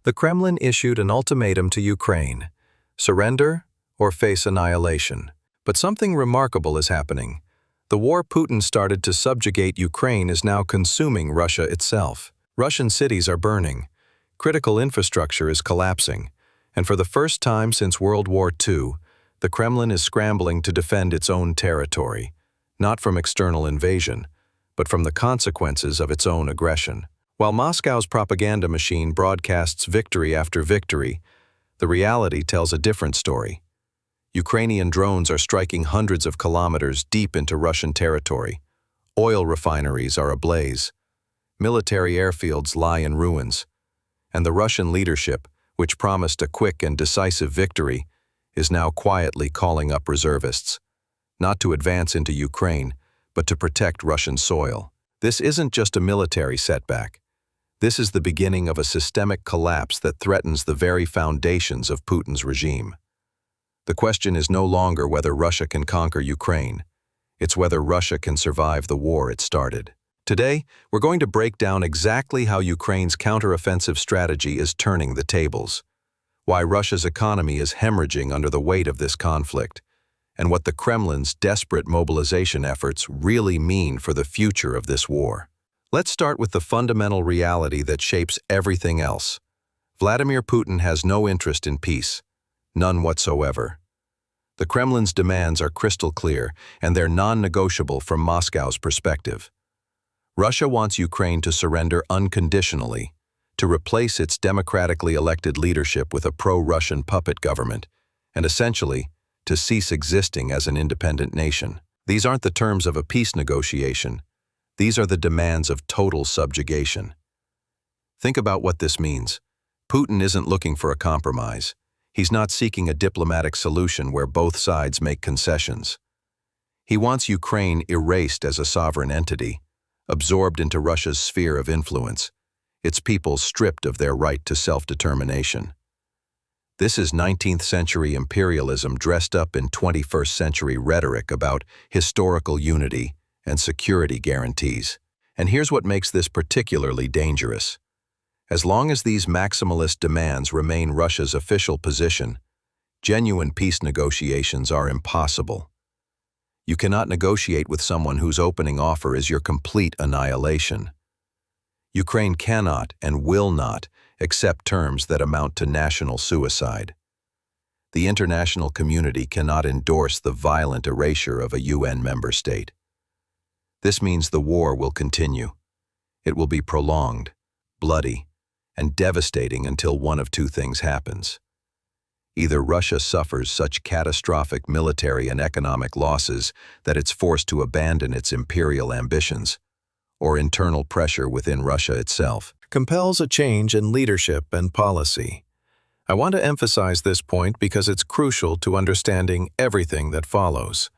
The Kremlin issued an ultimatum to Ukraine: surrender or face annihilation. But something remarkable is happening. The war Putin started to subjugate Ukraine is now consuming Russia itself. Russian cities are burning. Critical infrastructure is collapsing. And for the first time since World War II, the Kremlin is scrambling to defend its own territory, not from external invasion, but from the consequences of its own aggression. While Moscow's propaganda machine broadcasts victory after victory, the reality tells a different story. Ukrainian drones are striking hundreds of kilometers deep into Russian territory. Oil refineries are ablaze. Military airfields lie in ruins. And the Russian leadership, which promised a quick and decisive victory, is now quietly calling up reservists, not to advance into Ukraine, but to protect Russian soil. This isn't just a military setback. This is the beginning of a systemic collapse that threatens the very foundations of Putin's regime. The question is no longer whether Russia can conquer Ukraine. It's whether Russia can survive the war it started. Today, we're going to break down exactly how Ukraine's counteroffensive strategy is turning the tables, why Russia's economy is hemorrhaging under the weight of this conflict, and what the Kremlin's desperate mobilization efforts really mean for the future of this war. Let's start with the fundamental reality that shapes everything else. Vladimir Putin has no interest in peace, none whatsoever. The Kremlin's demands are crystal clear, and they're non-negotiable from Moscow's perspective. Russia wants Ukraine to surrender unconditionally, to replace its democratically elected leadership with a pro-Russian puppet government, and essentially, to cease existing as an independent nation. These aren't the terms of a peace negotiation. These are the demands of total subjugation. Think about what this means. Putin isn't looking for a compromise. He's not seeking a diplomatic solution where both sides make concessions. He wants Ukraine erased as a sovereign entity, absorbed into Russia's sphere of influence, its people stripped of their right to self-determination. This is 19th century imperialism dressed up in 21st century rhetoric about historical unity and security guarantees. And here's what makes this particularly dangerous. As long as these maximalist demands remain Russia's official position, genuine peace negotiations are impossible. You cannot negotiate with someone whose opening offer is your complete annihilation. Ukraine cannot and will not accept terms that amount to national suicide. The international community cannot endorse the violent erasure of a UN member state. This means the war will continue. It will be prolonged, bloody, and devastating until one of two things happens. Either Russia suffers such catastrophic military and economic losses that it's forced to abandon its imperial ambitions, or internal pressure within Russia itself compels a change in leadership and policy. I want to emphasize this point because it's crucial to understanding everything that follows.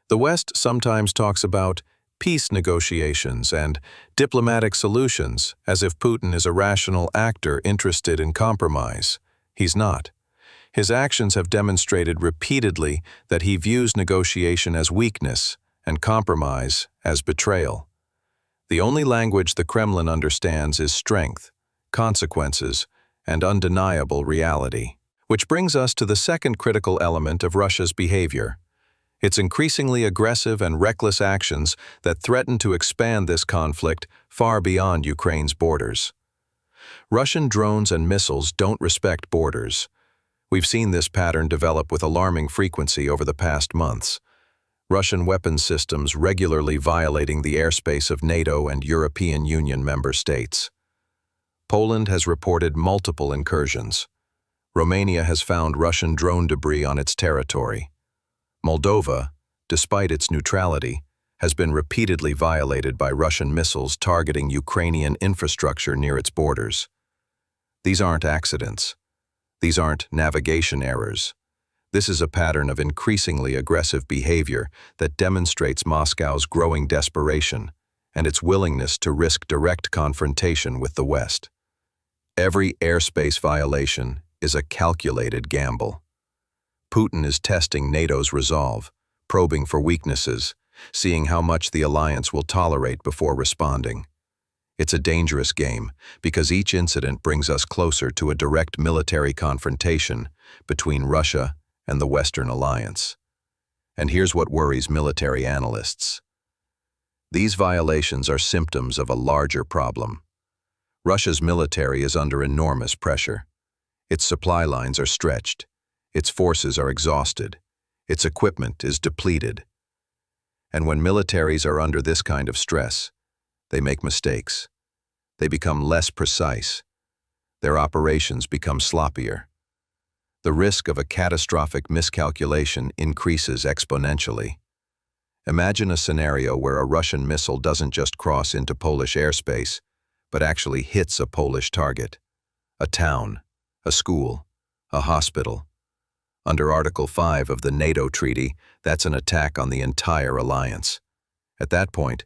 The West sometimes talks about peace negotiations and diplomatic solutions as if Putin is a rational actor interested in compromise. He's not. His actions have demonstrated repeatedly that he views negotiation as weakness and compromise as betrayal. The only language the Kremlin understands is strength, consequences, and undeniable reality. Which brings us to the second critical element of Russia's behavior: its increasingly aggressive and reckless actions that threaten to expand this conflict far beyond Ukraine's borders. Russian drones and missiles don't respect borders. We've seen this pattern develop with alarming frequency over the past months. Russian weapons systems regularly violating the airspace of NATO and European Union member states. Poland has reported multiple incursions. Romania has found Russian drone debris on its territory. Moldova, despite its neutrality, has been repeatedly violated by Russian missiles targeting Ukrainian infrastructure near its borders. These aren't accidents. These aren't navigation errors. This is a pattern of increasingly aggressive behavior that demonstrates Moscow's growing desperation and its willingness to risk direct confrontation with the West. Every airspace violation is a calculated gamble. Putin is testing NATO's resolve, probing for weaknesses, seeing how much the alliance will tolerate before responding. It's a dangerous game because each incident brings us closer to a direct military confrontation between Russia and the Western alliance. And here's what worries military analysts. These violations are symptoms of a larger problem. Russia's military is under enormous pressure. Its supply lines are stretched. Its forces are exhausted. Its equipment is depleted. And when militaries are under this kind of stress, they make mistakes. They become less precise. Their operations become sloppier. The risk of a catastrophic miscalculation increases exponentially. Imagine a scenario where a Russian missile doesn't just cross into Polish airspace, but actually hits a Polish target. A town, a school, a hospital. Under Article 5 of the NATO treaty, that's an attack on the entire alliance. At that point,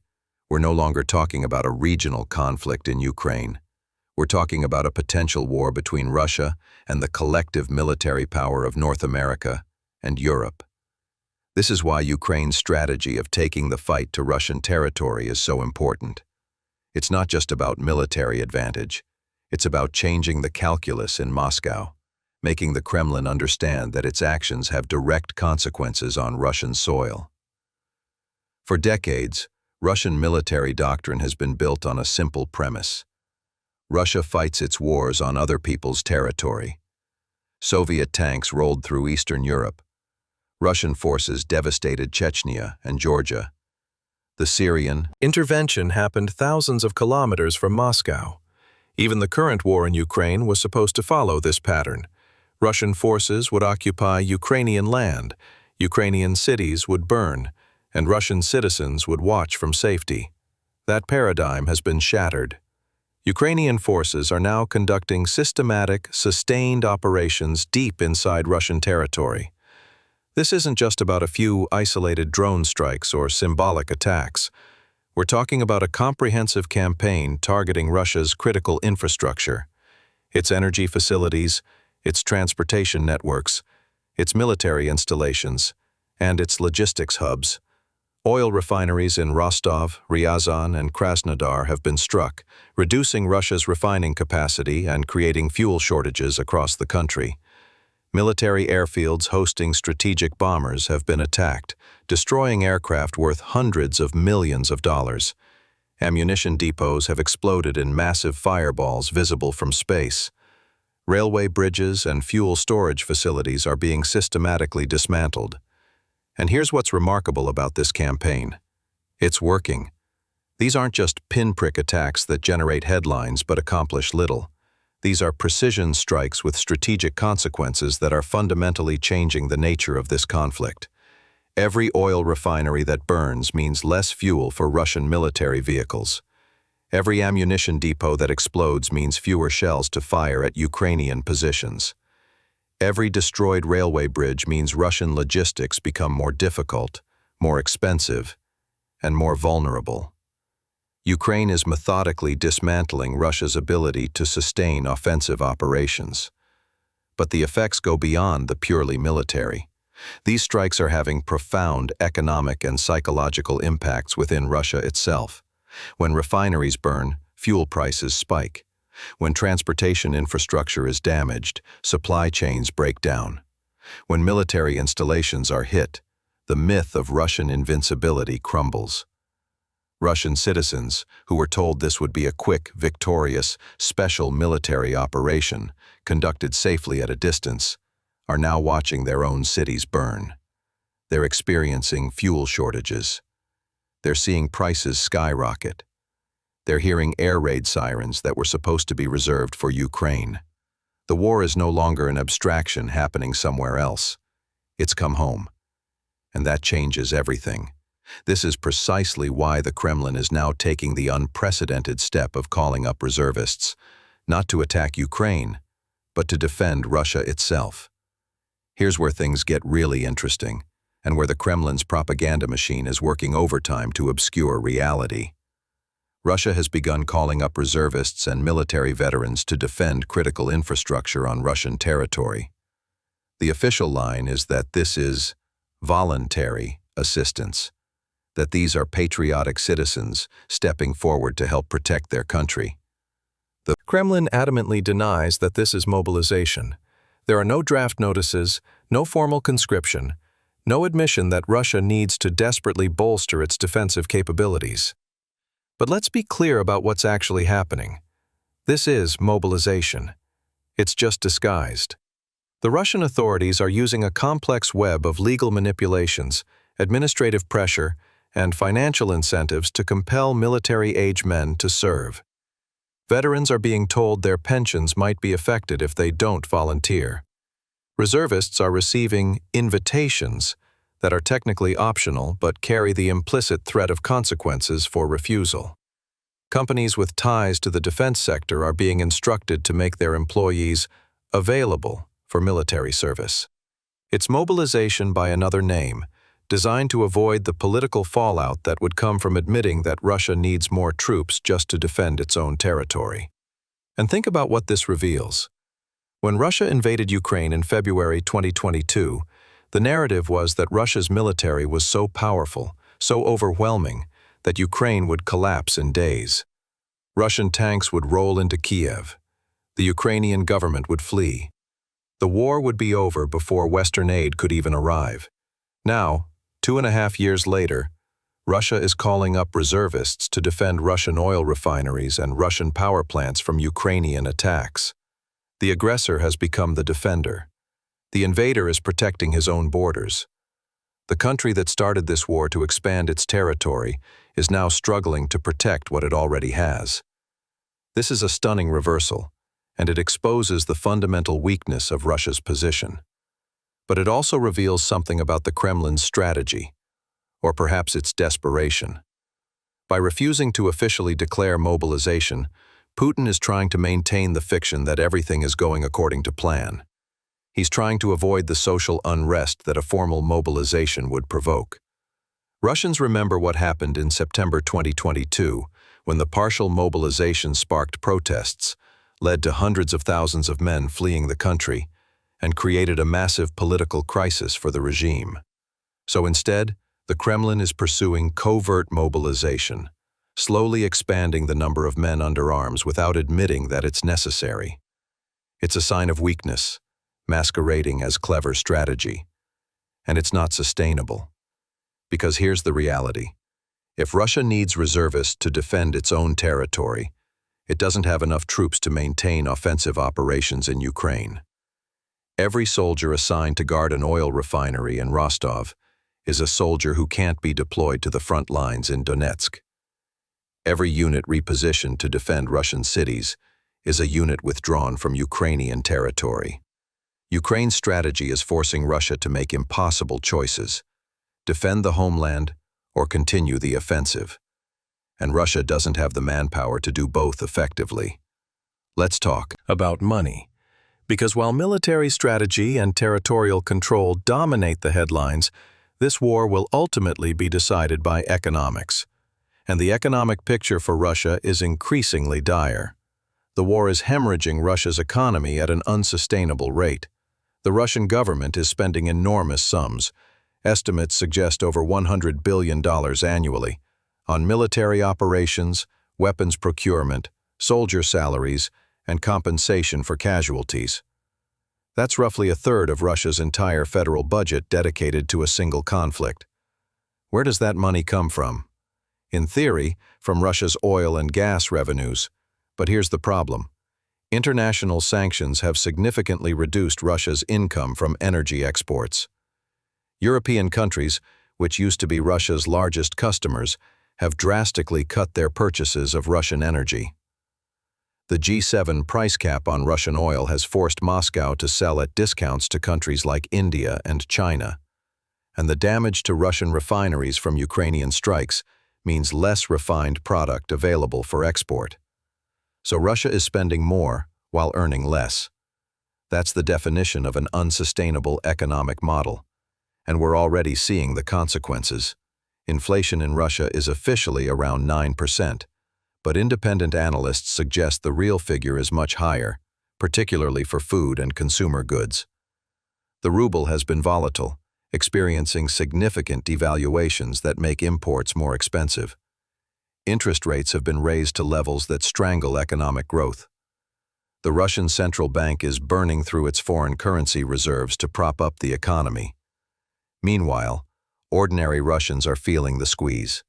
we're no longer talking about a regional conflict in Ukraine. We're talking about a potential war between Russia and the collective military power of North America and Europe. This is why Ukraine's strategy of taking the fight to Russian territory is so important. It's not just about military advantage. It's about changing the calculus in Moscow, making the Kremlin understand that its actions have direct consequences on Russian soil. For decades, Russian military doctrine has been built on a simple premise. Russia fights its wars on other people's territory. Soviet tanks rolled through Eastern Europe. Russian forces devastated Chechnya and Georgia. The Syrian intervention happened thousands of kilometers from Moscow. Even the current war in Ukraine was supposed to follow this pattern. Russian forces would occupy Ukrainian land, Ukrainian cities would burn, and Russian citizens would watch from safety. That paradigm has been shattered. Ukrainian forces are now conducting systematic, sustained operations deep inside Russian territory. This isn't just about a few isolated drone strikes or symbolic attacks. We're talking about a comprehensive campaign targeting Russia's critical infrastructure, its energy facilities, its transportation networks, its military installations, and its logistics hubs. Oil refineries in Rostov, Ryazan, and Krasnodar have been struck, reducing Russia's refining capacity and creating fuel shortages across the country. Military airfields hosting strategic bombers have been attacked, destroying aircraft worth hundreds of millions of dollars. Ammunition depots have exploded in massive fireballs visible from space. Railway bridges and fuel storage facilities are being systematically dismantled. And here's what's remarkable about this campaign. It's working. These aren't just pinprick attacks that generate headlines but accomplish little. These are precision strikes with strategic consequences that are fundamentally changing the nature of this conflict. Every oil refinery that burns means less fuel for Russian military vehicles. Every ammunition depot that explodes means fewer shells to fire at Ukrainian positions. Every destroyed railway bridge means Russian logistics become more difficult, more expensive, and more vulnerable. Ukraine is methodically dismantling Russia's ability to sustain offensive operations. But the effects go beyond the purely military. These strikes are having profound economic and psychological impacts within Russia itself. When refineries burn, fuel prices spike. When transportation infrastructure is damaged, supply chains break down. When military installations are hit, the myth of Russian invincibility crumbles. Russian citizens, who were told this would be a quick, victorious, special military operation, conducted safely at a distance, are now watching their own cities burn. They're experiencing fuel shortages. They're seeing prices skyrocket. They're hearing air raid sirens that were supposed to be reserved for Ukraine. The war is no longer an abstraction happening somewhere else. It's come home. And that changes everything. This is precisely why the Kremlin is now taking the unprecedented step of calling up reservists, not to attack Ukraine, but to defend Russia itself. Here's where things get really interesting, and where the Kremlin's propaganda machine is working overtime to obscure reality. Russia has begun calling up reservists and military veterans to defend critical infrastructure on Russian territory. The official line is that this is voluntary assistance. that these are patriotic citizens stepping forward to help protect their country. The Kremlin adamantly denies that this is mobilization. There are no draft notices, no formal conscription, no admission that Russia needs to desperately bolster its defensive capabilities. But let's be clear about what's actually happening. This is mobilization. It's just disguised. The Russian authorities are using a complex web of legal manipulations, administrative pressure, and financial incentives to compel military-age men to serve. Veterans are being told their pensions might be affected if they don't volunteer. Reservists are receiving invitations that are technically optional but carry the implicit threat of consequences for refusal. Companies with ties to the defense sector are being instructed to make their employees available for military service. It's mobilization by another name, designed to avoid the political fallout that would come from admitting that Russia needs more troops just to defend its own territory. And think about what this reveals. When Russia invaded Ukraine in February 2022, the narrative was that Russia's military was so powerful, so overwhelming, that Ukraine would collapse in days. Russian tanks would roll into Kiev. The Ukrainian government would flee. The war would be over before Western aid could even arrive. Now, 2.5 years later, Russia is calling up reservists to defend Russian oil refineries and Russian power plants from Ukrainian attacks. The aggressor has become the defender. The invader is protecting his own borders. The country that started this war to expand its territory is now struggling to protect what it already has. This is a stunning reversal, and it exposes the fundamental weakness of Russia's position. But it also reveals something about the Kremlin's strategy, or perhaps its desperation. By refusing to officially declare mobilization, Putin is trying to maintain the fiction that everything is going according to plan. He's trying to avoid the social unrest that a formal mobilization would provoke. Russians remember what happened in September 2022, when the partial mobilization sparked protests, led to hundreds of thousands of men fleeing the country, and created a massive political crisis for the regime. So instead, the Kremlin is pursuing covert mobilization, slowly expanding the number of men under arms without admitting that it's necessary. It's a sign of weakness, masquerading as clever strategy. And it's not sustainable. Because here's the reality. If Russia needs reservists to defend its own territory, it doesn't have enough troops to maintain offensive operations in Ukraine. Every soldier assigned to guard an oil refinery in Rostov is a soldier who can't be deployed to the front lines in Donetsk. Every unit repositioned to defend Russian cities is a unit withdrawn from Ukrainian territory. Ukraine's strategy is forcing Russia to make impossible choices: defend the homeland or continue the offensive. And Russia doesn't have the manpower to do both effectively. Let's talk about money. Because while military strategy and territorial control dominate the headlines, this war will ultimately be decided by economics. And the economic picture for Russia is increasingly dire. The war is hemorrhaging Russia's economy at an unsustainable rate. The Russian government is spending enormous sums. Estimates suggest over $100 billion annually, on military operations, weapons procurement, soldier salaries, and compensation for casualties. That's roughly a third of Russia's entire federal budget dedicated to a single conflict. Where does that money come from? In theory, from Russia's oil and gas revenues. But here's the problem. International sanctions have significantly reduced Russia's income from energy exports. European countries, which used to be Russia's largest customers, have drastically cut their purchases of Russian energy. The G7 price cap on Russian oil has forced Moscow to sell at discounts to countries like India and China. And the damage to Russian refineries from Ukrainian strikes means less refined product available for export. So Russia is spending more while earning less. That's the definition of an unsustainable economic model. And we're already seeing the consequences. Inflation in Russia is officially around 9%. But independent analysts suggest the real figure is much higher, particularly for food and consumer goods. The ruble has been volatile, experiencing significant devaluations that make imports more expensive. Interest rates have been raised to levels that strangle economic growth. The Russian central bank is burning through its foreign currency reserves to prop up the economy. Meanwhile, ordinary Russians are feeling the squeeze.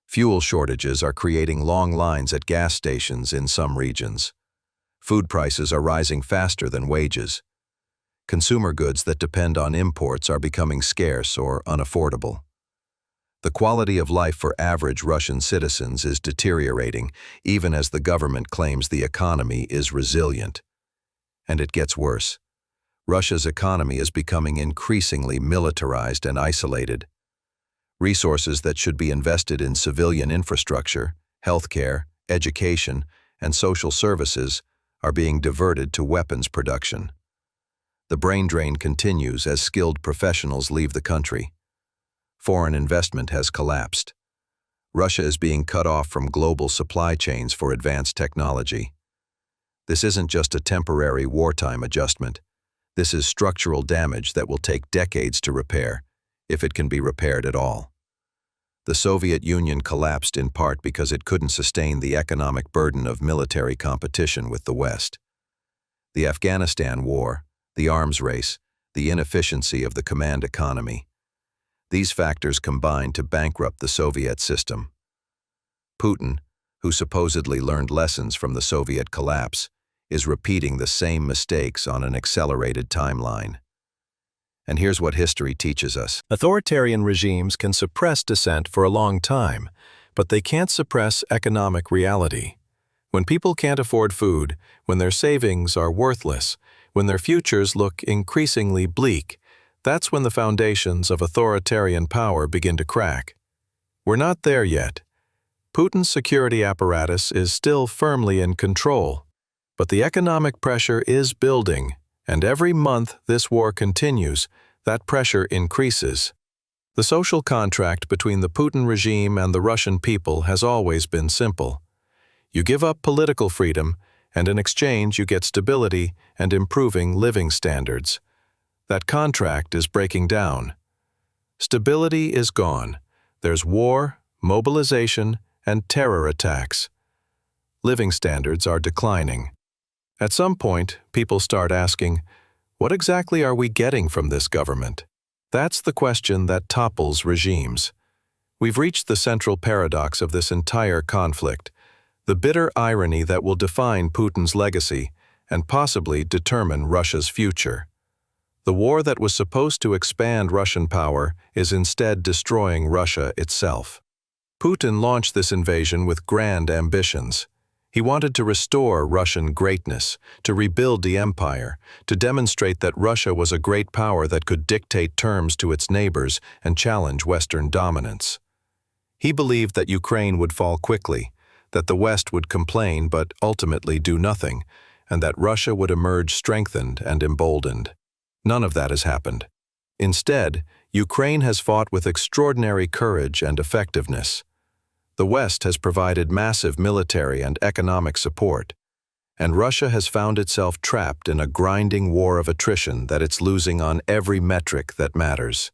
Fuel shortages are creating long lines at gas stations in some regions. Food prices are rising faster than wages. Consumer goods that depend on imports are becoming scarce or unaffordable. The quality of life for average Russian citizens is deteriorating, even as the government claims the economy is resilient. And it gets worse. Russia's economy is becoming increasingly militarized and isolated. Resources that should be invested in civilian infrastructure, healthcare, education, and social services are being diverted to weapons production. The brain drain continues as skilled professionals leave the country. Foreign investment has collapsed. Russia is being cut off from global supply chains for advanced technology. This isn't just a temporary wartime adjustment. This is structural damage that will take decades to repair, if it can be repaired at all. The Soviet Union collapsed in part because it couldn't sustain the economic burden of military competition with the West. The Afghanistan war, the arms race, the inefficiency of the command economy. These factors combined to bankrupt the Soviet system. Putin, who supposedly learned lessons from the Soviet collapse, is repeating the same mistakes on an accelerated timeline. And here's what history teaches us. Authoritarian regimes can suppress dissent for a long time, but they can't suppress economic reality. When people can't afford food, when their savings are worthless, when their futures look increasingly bleak, that's when the foundations of authoritarian power begin to crack. We're not there yet. Putin's security apparatus is still firmly in control, but the economic pressure is building, and every month this war continues, that pressure increases. The social contract between the Putin regime and the Russian people has always been simple. You give up political freedom, and in exchange you get stability and improving living standards. That contract is breaking down. Stability is gone. There's war, mobilization, and terror attacks. Living standards are declining. At some point, people start asking, what exactly are we getting from this government? That's the question that topples regimes. We've reached the central paradox of this entire conflict, the bitter irony that will define Putin's legacy and possibly determine Russia's future. The war that was supposed to expand Russian power is instead destroying Russia itself. Putin launched this invasion with grand ambitions. He wanted to restore Russian greatness, to rebuild the empire, to demonstrate that Russia was a great power that could dictate terms to its neighbors and challenge Western dominance. He believed that Ukraine would fall quickly, that the West would complain but ultimately do nothing, and that Russia would emerge strengthened and emboldened. None of that has happened. Instead, Ukraine has fought with extraordinary courage and effectiveness. The West has provided massive military and economic support, and Russia has found itself trapped in a grinding war of attrition that it's losing on every metric that matters.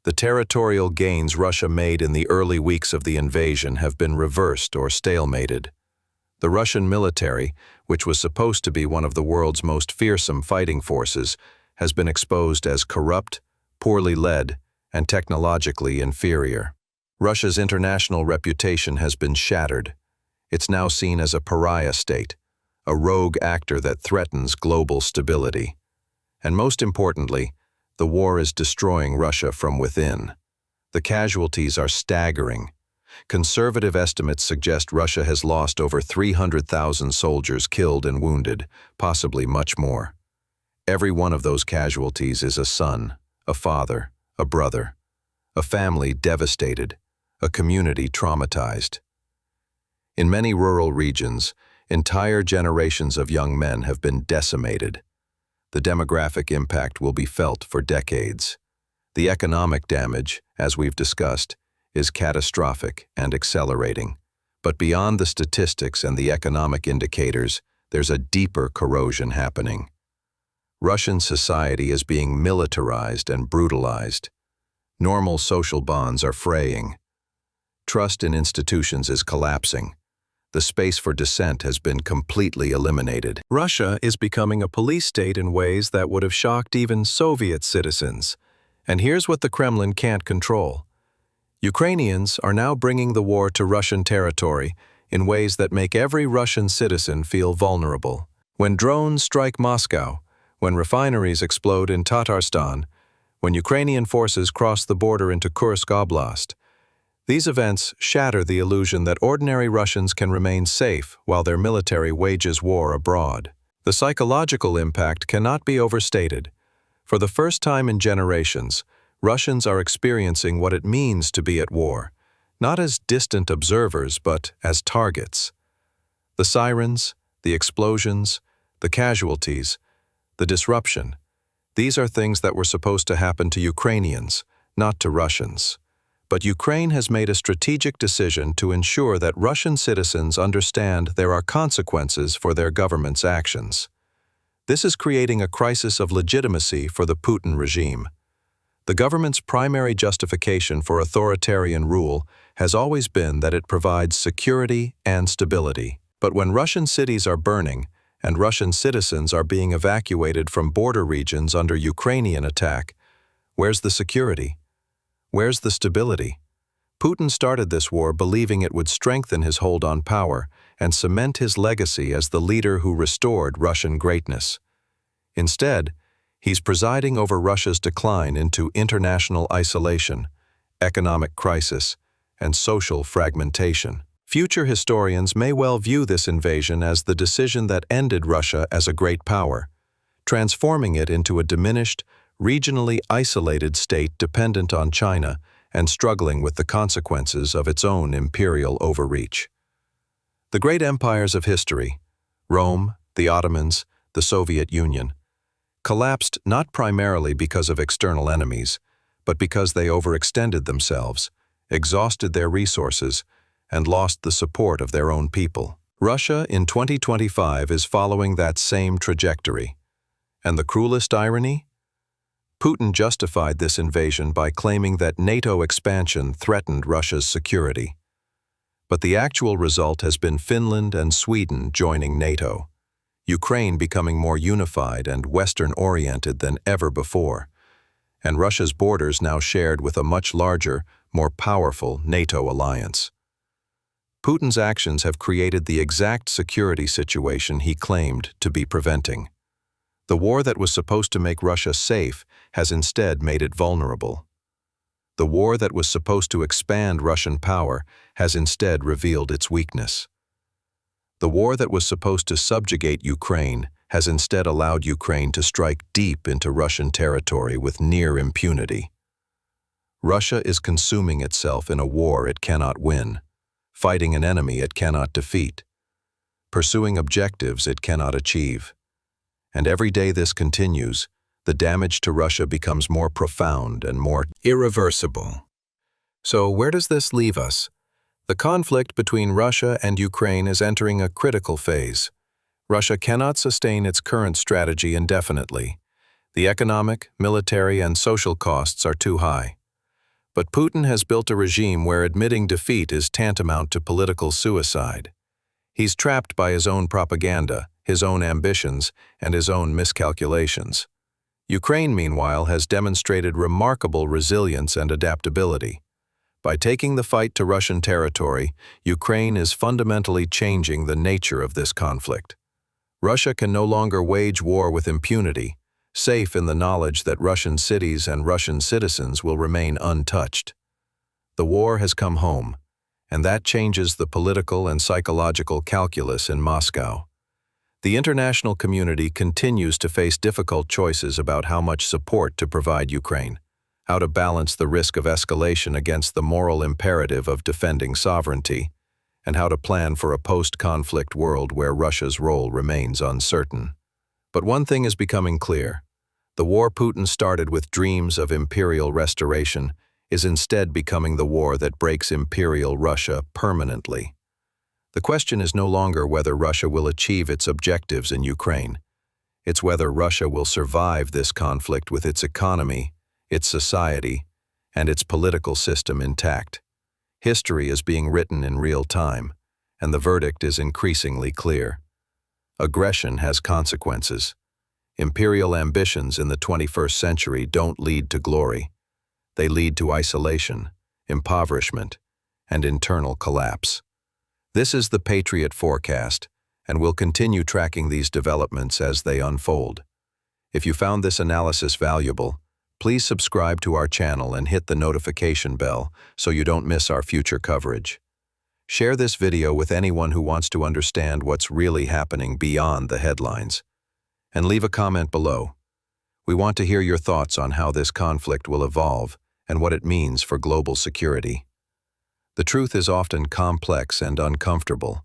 The territorial gains Russia made in the early weeks of the invasion have been reversed or stalemated. The Russian military, which was supposed to be one of the world's most fearsome fighting forces, has been exposed as corrupt, poorly led, and technologically inferior. Russia's international reputation has been shattered. It's now seen as a pariah state, a rogue actor that threatens global stability. And most importantly, the war is destroying Russia from within. The casualties are staggering. Conservative estimates suggest Russia has lost over 300,000 soldiers killed and wounded, possibly much more. Every one of those casualties is a son, a father, a brother, a family devastated, a community traumatized. In many rural regions, entire generations of young men have been decimated. The demographic impact will be felt for decades. The economic damage, as we've discussed, is catastrophic and accelerating. But beyond the statistics and the economic indicators, there's a deeper corrosion happening. Russian society is being militarized and brutalized. Normal social bonds are fraying. Trust in institutions is collapsing. The space for dissent has been completely eliminated. Russia is becoming a police state in ways that would have shocked even Soviet citizens. And here's what the Kremlin can't control. Ukrainians are now bringing the war to Russian territory in ways that make every Russian citizen feel vulnerable. When drones strike Moscow, when refineries explode in Tatarstan, when Ukrainian forces cross the border into Kursk Oblast, these events shatter the illusion that ordinary Russians can remain safe while their military wages war abroad. The psychological impact cannot be overstated. For the first time in generations, Russians are experiencing what it means to be at war, not as distant observers but as targets. The sirens, the explosions, the casualties, the disruption, these are things that were supposed to happen to Ukrainians, not to Russians. But Ukraine has made a strategic decision to ensure that Russian citizens understand there are consequences for their government's actions. This is creating a crisis of legitimacy for the Putin regime. The government's primary justification for authoritarian rule has always been that it provides security and stability. But when Russian cities are burning and Russian citizens are being evacuated from border regions under Ukrainian attack, where's the security? Where's the stability? Putin started this war believing it would strengthen his hold on power and cement his legacy as the leader who restored Russian greatness. Instead, he's presiding over Russia's decline into international isolation, economic crisis, and social fragmentation. Future historians may well view this invasion as the decision that ended Russia as a great power, transforming it into a diminished, regionally isolated state dependent on China and struggling with the consequences of its own imperial overreach. The great empires of history, Rome, the Ottomans, the Soviet Union, collapsed not primarily because of external enemies, but because they overextended themselves, exhausted their resources, and lost the support of their own people. Russia in 2025 is following that same trajectory. And the cruelest irony? Putin justified this invasion by claiming that NATO expansion threatened Russia's security. But the actual result has been Finland and Sweden joining NATO, Ukraine becoming more unified and Western-oriented than ever before, and Russia's borders now shared with a much larger, more powerful NATO alliance. Putin's actions have created the exact security situation he claimed to be preventing. The war that was supposed to make Russia safe has instead made it vulnerable. The war that was supposed to expand Russian power has instead revealed its weakness. The war that was supposed to subjugate Ukraine has instead allowed Ukraine to strike deep into Russian territory with near impunity. Russia is consuming itself in a war it cannot win, fighting an enemy it cannot defeat, pursuing objectives it cannot achieve. And every day this continues, the damage to Russia becomes more profound and more irreversible. So where does this leave us? The conflict between Russia and Ukraine is entering a critical phase. Russia cannot sustain its current strategy indefinitely. The economic, military, and social costs are too high. But Putin has built a regime where admitting defeat is tantamount to political suicide. He's trapped by his own propaganda, his own ambitions, and his own miscalculations. Ukraine, meanwhile, has demonstrated remarkable resilience and adaptability. By taking the fight to Russian territory, Ukraine is fundamentally changing the nature of this conflict. Russia can no longer wage war with impunity, safe in the knowledge that Russian cities and Russian citizens will remain untouched. The war has come home, and that changes the political and psychological calculus in Moscow. The international community continues to face difficult choices about how much support to provide Ukraine, how to balance the risk of escalation against the moral imperative of defending sovereignty, and how to plan for a post-conflict world where Russia's role remains uncertain. But one thing is becoming clear. The war Putin started with dreams of imperial restoration is instead becoming the war that breaks imperial Russia permanently. The question is no longer whether Russia will achieve its objectives in Ukraine. It's whether Russia will survive this conflict with its economy, its society, and its political system intact. History is being written in real time, and the verdict is increasingly clear. Aggression has consequences. Imperial ambitions in the 21st century don't lead to glory. They lead to isolation, impoverishment, and internal collapse. This is the Patriot forecast, and we'll continue tracking these developments as they unfold. If you found this analysis valuable, please subscribe to our channel and hit the notification bell so you don't miss our future coverage. Share this video with anyone who wants to understand what's really happening beyond the headlines. And leave a comment below. We want to hear your thoughts on how this conflict will evolve and what it means for global security. The truth is often complex and uncomfortable,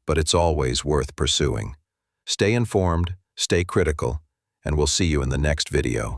but it's always worth pursuing. Stay informed, stay critical, and we'll see you in the next video.